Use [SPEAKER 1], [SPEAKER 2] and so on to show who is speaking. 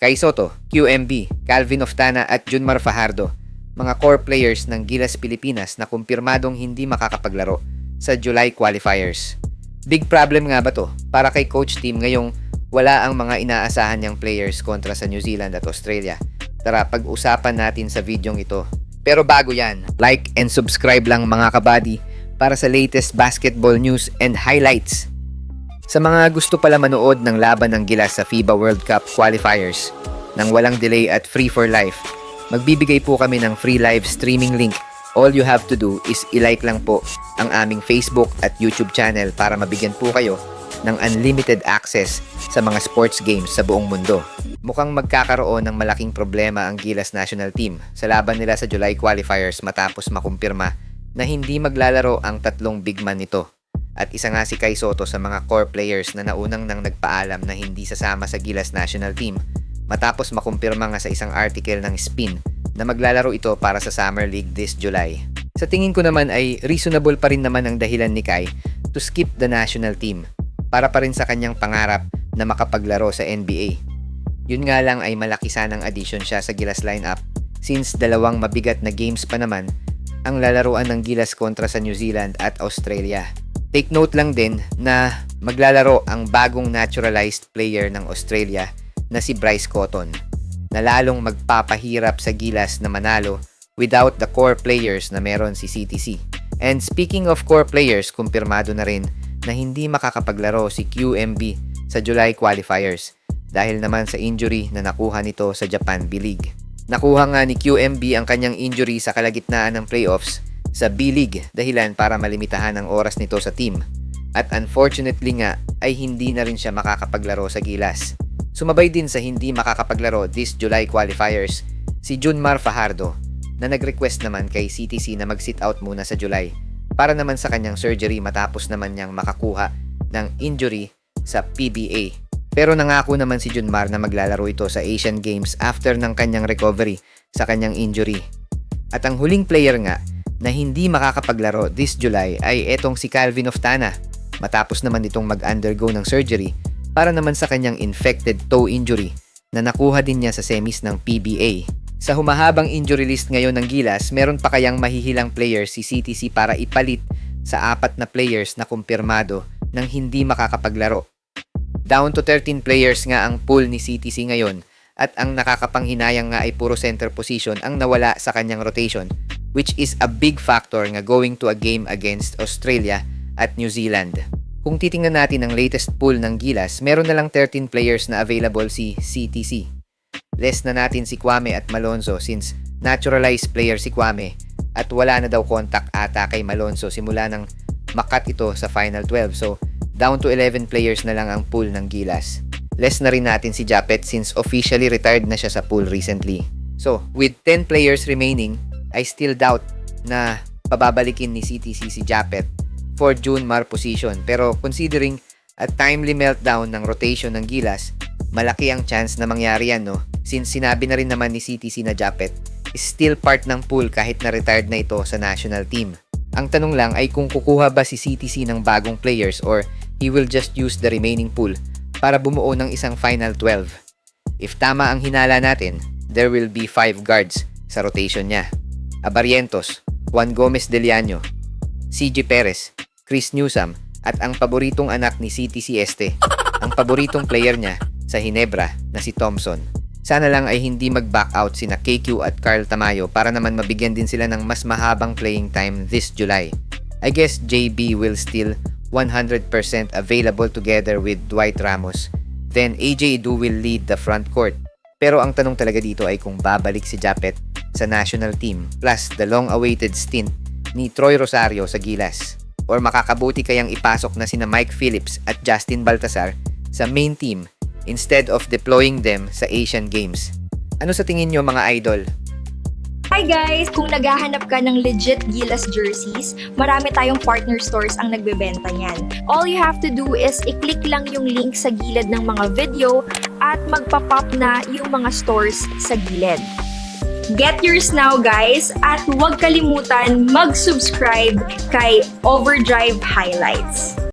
[SPEAKER 1] Kai Soto, QMB, Calvin Oftana at Junmar Fajardo, mga core players ng Gilas Pilipinas na kumpirmadong hindi makakapaglaro sa July qualifiers. Big problem nga ba to para kay Coach Team ngayong wala ang mga inaasahan niyang players kontra sa New Zealand at Australia? Tara, pag-usapan natin sa videong ito. Pero bago yan, like and subscribe lang mga kabady para sa latest basketball news and highlights. Sa mga gusto pala manood ng laban ng Gilas sa FIBA World Cup qualifiers nang walang delay at free for life, magbibigay po kami ng free live streaming link. All you have to do is i-like lang po ang aming Facebook at YouTube channel para mabigyan po kayo ng unlimited access sa mga sports games sa buong mundo. Mukhang magkakaroon ng malaking problema ang Gilas National Team sa laban nila sa July qualifiers matapos makumpirma na hindi maglalaro ang tatlong big man nito. At isa nga si Kai Soto sa mga core players na naunang nang nagpaalam na hindi sasama sa Gilas National Team matapos makumpirma nga sa isang article ng Spin na maglalaro ito para sa Summer League this July. Sa tingin ko naman ay reasonable pa rin naman ang dahilan ni Kai to skip the national team para pa rin sa kanyang pangarap na makapaglaro sa NBA. Yun nga lang ay malaki sanang addition siya sa Gilas lineup since dalawang mabigat na games pa naman ang lalaruan ng Gilas kontra sa New Zealand at Australia. Take note lang din na maglalaro ang bagong naturalized player ng Australia na si Bryce Cotton na lalong magpapahirap sa Gilas na manalo without the core players na meron si CTC. And speaking of core players, kumpirmado na rin na hindi makakapaglaro si QMB sa July qualifiers dahil naman sa injury na nakuha nito sa Japan B-League. Nakuha nga ni QMB ang kanyang injury sa kalagitnaan ng playoffs sa B-League dahilan para malimitahan ang oras nito sa team. At unfortunately nga ay hindi na rin siya makakapaglaro sa Gilas. Sumabay din sa hindi makakapaglaro this July qualifiers si Junmar Fajardo na nag-request naman kay CTC na mag-sit out muna sa July para naman sa kanyang surgery matapos naman niyang makakuha ng injury sa PBA. Pero nangako naman si Junmar na maglalaro ito sa Asian Games after ng kanyang recovery sa kanyang injury. At ang huling player nga na hindi makakapaglaro this July ay etong si Calvin Oftana matapos naman itong mag-undergo ng surgery para naman sa kanyang infected toe injury na nakuha din niya sa semis ng PBA. Sa humahabang injury list ngayon ng Gilas, meron pa kayang mahihilang player si CTC para ipalit sa 4 na players na kumpirmado ng hindi makakapaglaro. Down to 13 players nga ang pool ni CTC ngayon at ang nakakapanghinayang nga ay puro center position ang nawala sa kanyang rotation, which is a big factor nga going to a game against Australia at New Zealand. Kung titingnan natin ang latest pool ng Gilas, meron na lang 13 players na available si CTC. Less na natin si Kwame at Malonzo since naturalized player si Kwame at wala na daw contact ata kay Malonzo simula nang makat ito sa Final 12. So, down to 11 players na lang ang pool ng Gilas. Less na rin natin si Japet since officially retired na siya sa pool recently. So, with 10 players remaining, I still doubt na pababalikin ni CTC si Japet for Junmar position. Pero considering a timely meltdown ng rotation ng Gilas, malaki ang chance na mangyari yan, no? Since sinabi na rin naman ni CTC na Japet is still part ng pool kahit na retired na ito sa national team. Ang tanong lang ay kung kukuha ba si CTC ng bagong players or he will just use the remaining pool para bumuo ng isang Final 12. If tama ang hinala natin, there will be 5 guards sa rotation niya. Abarrientos, Juan Gomez Deliano, CJ Perez, Chris Newsome at ang paboritong anak ni CTC Este, ang paboritong player niya sa Hinebra na si Thompson. Sana lang ay hindi mag-back out sina KQ at Carl Tamayo para naman mabigyan din sila ng mas mahabang playing time this July. I guess JB will still 100% available together with Dwight Ramos. Then AJ Edu will lead the front court. Pero ang tanong talaga dito ay kung babalik si Japet sa national team plus the long-awaited stint ni Troy Rosario sa Gilas. Or makakabuti kayang ipasok na sina Mike Phillips at Justin Baltasar sa main team instead of deploying them sa Asian Games. Ano sa tingin nyo mga idol?
[SPEAKER 2] Hi guys! Kung naghahanap ka ng legit Gilas jerseys, marami tayong partner stores ang nagbebenta niyan. All you have to do is i-click lang yung link sa gilid ng mga video at magpa-pop na yung mga stores sa gilid. Get yours now guys at huwag kalimutan mag-subscribe kay Overdrive Highlights.